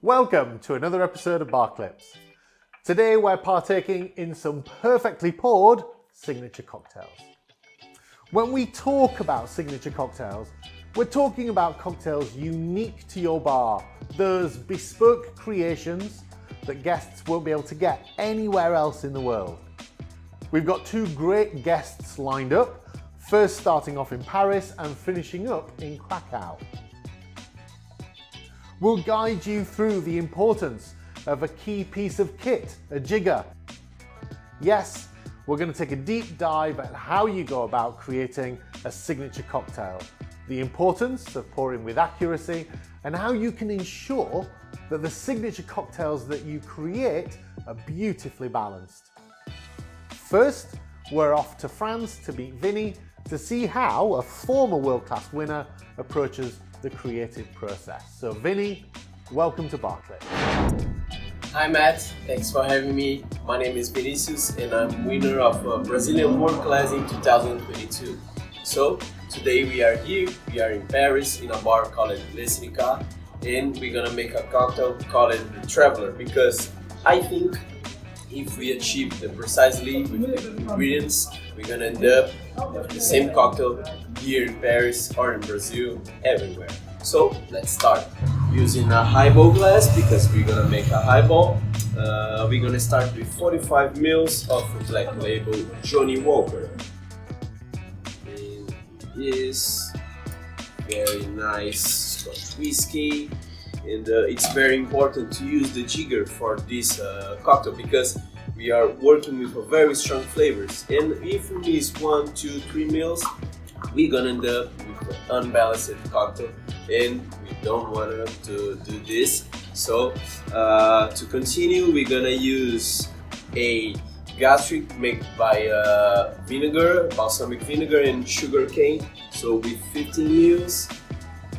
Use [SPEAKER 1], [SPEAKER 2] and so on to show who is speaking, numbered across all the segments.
[SPEAKER 1] Welcome to another episode of Barclips. Today we're partaking in some perfectly poured signature cocktails. When we talk about signature cocktails, we're talking about cocktails unique to your bar, those bespoke creations that guests won't be able to get anywhere else in the world. We've got two great guests lined up, first starting off in Paris and finishing up in Krakow. We'll guide you through the importance of a key piece of kit, a jigger. Yes, we're going to take a deep dive at how you go about creating a signature cocktail, the importance of pouring with accuracy, and how you can ensure that the signature cocktails that you create are beautifully balanced. First, we're off to France to meet Vinny to see how a former world-class winner approaches the creative process. So Vinny, welcome to Barclips.
[SPEAKER 2] Hi Matt, thanks for having me. My name is Vinicius and I'm winner of a Brazilian World Class in 2022. So today we are here, we are in Paris in a bar called Clásico, and we're gonna make a cocktail called the Traveler, because I think if we achieve them precisely with the ingredients, we're gonna end up with the same cocktail here in Paris or in Brazil, everywhere. So let's start. Using a highball glass because we're gonna make a highball. We're gonna start with 45 ml of Black Label Johnny Walker. And this very nice Scotch whiskey. And it's very important to use the jigger for this cocktail because we are working with a very strong flavors. And if we miss 1, 2, 3 ml, we're gonna end up with an unbalanced cocktail, and we don't want to do this. So to continue, we're gonna use a gastric made by vinegar, balsamic vinegar and sugar cane. So with 15 ml.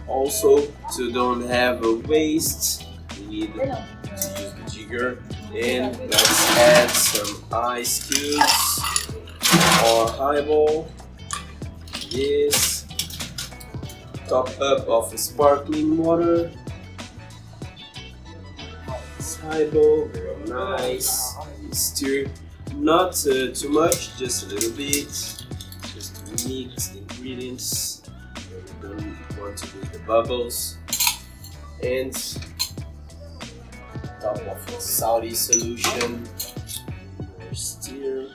[SPEAKER 2] Also, to don't have a waste, we need to use the jigger. And let's add some ice cubes or highball. Yes. Top up of sparkling water. It's highball, very nice. Stir, not too much, just a little bit. Just to mix the ingredients. We don't want to lose the bubbles. And top of a salty solution. Stir.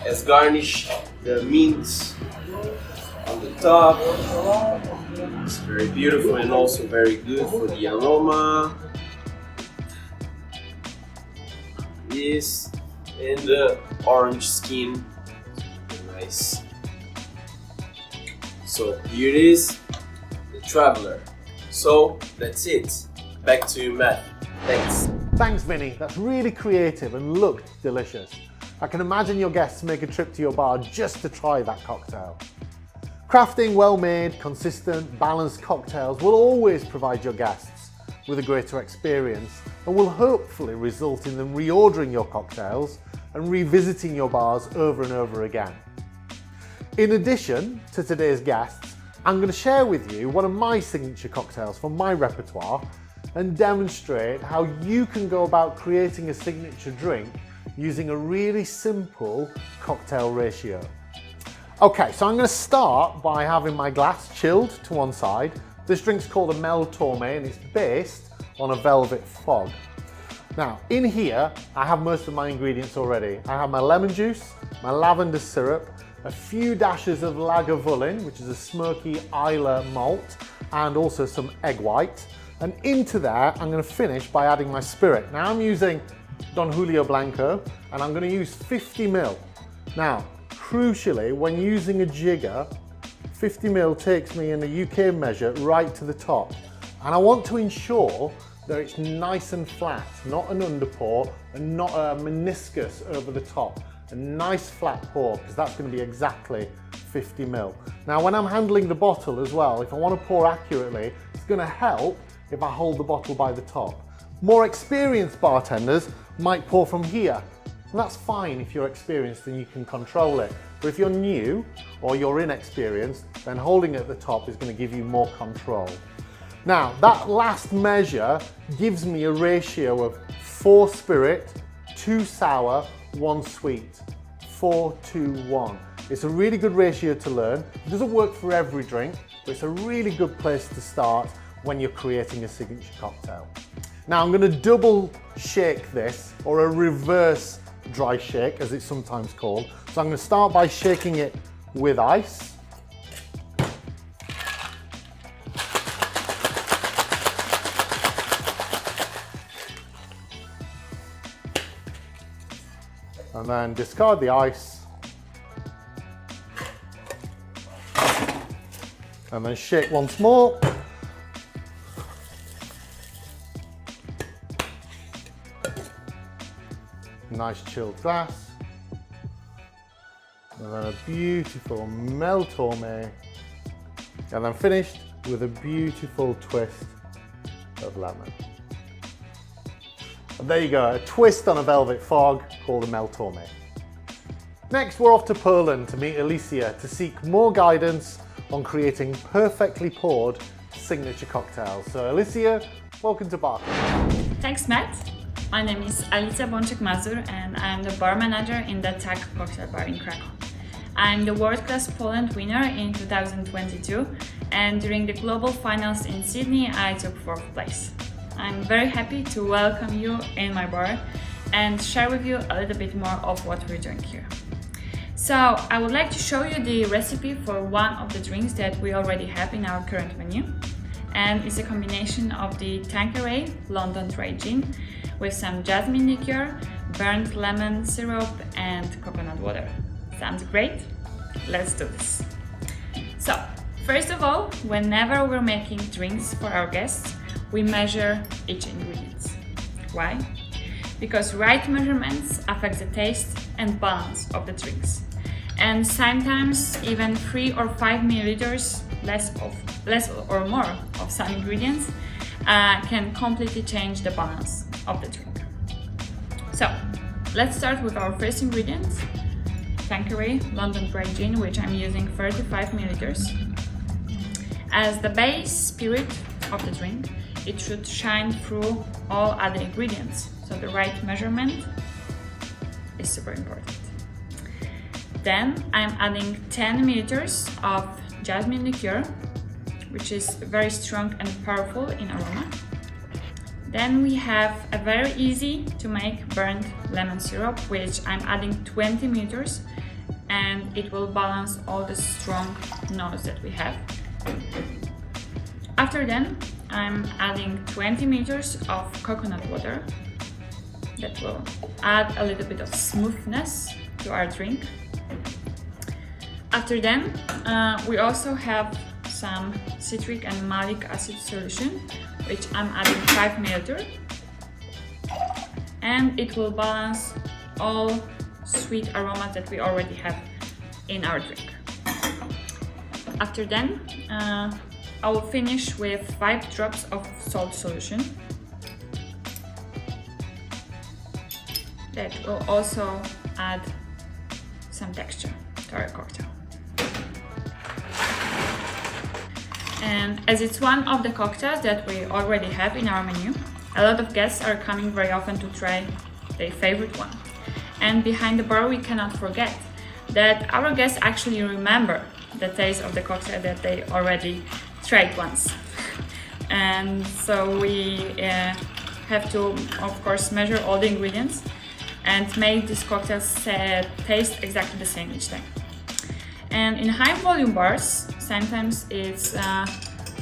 [SPEAKER 2] As garnish, the mint on the top. It's very beautiful and also very good for the aroma. Yes, and the orange skin, nice. So here it is, the Traveler. So that's it. Back to you, Matt. Thanks.
[SPEAKER 1] Thanks, Vinny. That's really creative and looked delicious. I can imagine your guests make a trip to your bar just to try that cocktail. Crafting well-made, consistent, balanced cocktails will always provide your guests with a greater experience and will hopefully result in them reordering your cocktails and revisiting your bars over and over again. In addition to today's guests, I'm going to share with you one of my signature cocktails from my repertoire and demonstrate how you can go about creating a signature drink using a really simple cocktail ratio. Okay, so I'm going to start by having my glass chilled to one side. This drink's called a Mel Torme and it's based on a velvet fog. Now, in here, I have most of my ingredients already. I have my lemon juice, my lavender syrup, a few dashes of Lagavulin, which is a smoky Islay malt, and also some egg white. And into there, I'm going to finish by adding my spirit. Now I'm using Don Julio Blanco, and I'm going to use 50 ml. Now, crucially, when using a jigger, 50 ml takes me in a UK measure right to the top. And I want to ensure that it's nice and flat, not an underpour and not a meniscus over the top. A nice flat pour, because that's going to be exactly 50 ml. Now, when I'm handling the bottle as well, if I want to pour accurately, it's going to help if I hold the bottle by the top. More experienced bartenders might pour from here. And that's fine if you're experienced and you can control it. But if you're new or you're inexperienced, then holding it at the top is going to give you more control. Now, that last measure gives me a ratio of 4 spirit, 2 sour, 1 sweet. 4 to 1. It's a really good ratio to learn. It doesn't work for every drink, but it's a really good place to start when you're creating a signature cocktail. Now I'm going to double shake this, or a reverse dry shake as it's sometimes called. So I'm going to start by shaking it with ice. And then discard the ice. And then shake once more. Nice chilled glass. And then a beautiful Mel Torme. And then finished with a beautiful twist of lemon. And there you go, a twist on a velvet fog called a Mel Torme. Next, we're off to Poland to meet Alicia to seek more guidance on creating perfectly poured signature cocktails. So Alicia, welcome to Barclips.
[SPEAKER 3] Thanks, Matt. My name is Alicja Bączyk-Mazur and I'm the bar manager in the Destaque cocktail bar in Krakow. I'm the World Class Poland winner in 2022, and during the global finals in Sydney I took 4th place. I'm very happy to welcome you in my bar and share with you a little bit more of what we're doing here. So I would like to show you the recipe for one of the drinks that we already have in our current menu, and it's a combination of the Tanqueray London Dry Gin with some jasmine liqueur, burnt lemon syrup and coconut water. Sounds great? Let's do this. So first of all, whenever we're making drinks for our guests, we measure each ingredient. Why? Because right measurements affect the taste and balance of the drinks. And sometimes even 3 or 5 milliliters less or more of some ingredients can completely change the balance of the drink. So let's start with our first ingredient, Tanqueray London Dry Gin, which I'm using 35 milliliters. As the base spirit of the drink, it should shine through all other ingredients, so the right measurement is super important. Then I'm adding 10 milliliters of jasmine liqueur, which is very strong and powerful in aroma. Then we have a very easy to make burnt lemon syrup, which I'm adding 20 milliliters, and it will balance all the strong notes that we have. After then, I'm adding 20 milliliters of coconut water that will add a little bit of smoothness to our drink. After then, we also have some citric and malic acid solution, which I'm adding 5 milliliters, and it will balance all sweet aromas that we already have in our drink. After then, I will finish with 5 drops of salt solution that will also add some texture to our cocktail. And as it's one of the cocktails that we already have in our menu, a lot of guests are coming very often to try their favorite one. And behind the bar we cannot forget that our guests actually remember the taste of the cocktail that they already tried once. And so we have to, of course, measure all the ingredients and make these cocktails taste exactly the same each time. And in high volume bars, sometimes it's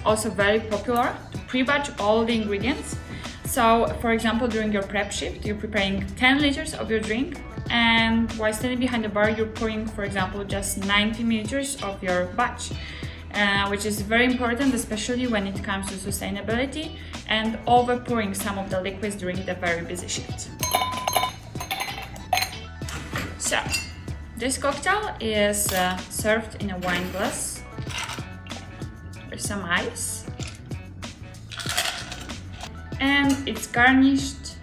[SPEAKER 3] also very popular to pre-batch all the ingredients. So, for example, during your prep shift, you're preparing 10 liters of your drink, and while standing behind the bar, you're pouring, for example, just 90 milliliters of your batch, which is very important, especially when it comes to sustainability and over pouring some of the liquids during the very busy shift. So, this cocktail is served in a wine glass with some ice, and it's garnished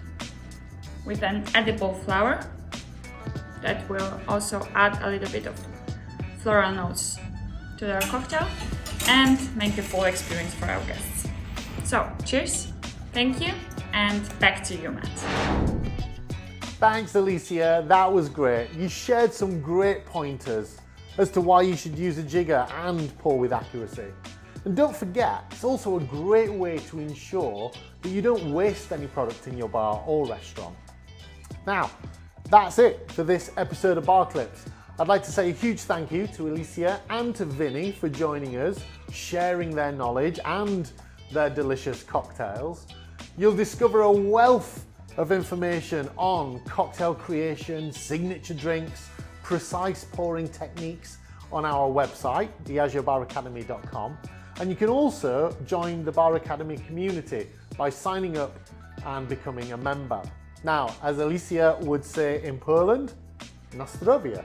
[SPEAKER 3] with an edible flower that will also add a little bit of floral notes to our cocktail and make the full experience for our guests. So, cheers, thank you, and back to you, Matt.
[SPEAKER 1] Thanks, Alicia. That was great. You shared some great pointers as to why you should use a jigger and pour with accuracy. And don't forget, it's also a great way to ensure that you don't waste any product in your bar or restaurant. Now, that's it for this episode of Barclips. I'd like to say a huge thank you to Alicia and to Vinny for joining us, sharing their knowledge and their delicious cocktails. You'll discover a wealth of information on cocktail creation, signature drinks, precise pouring techniques on our website, diageobaracademy.com. And you can also join the Bar Academy community by signing up and becoming a member. Now, as Alicia would say in Poland, na zdrowie.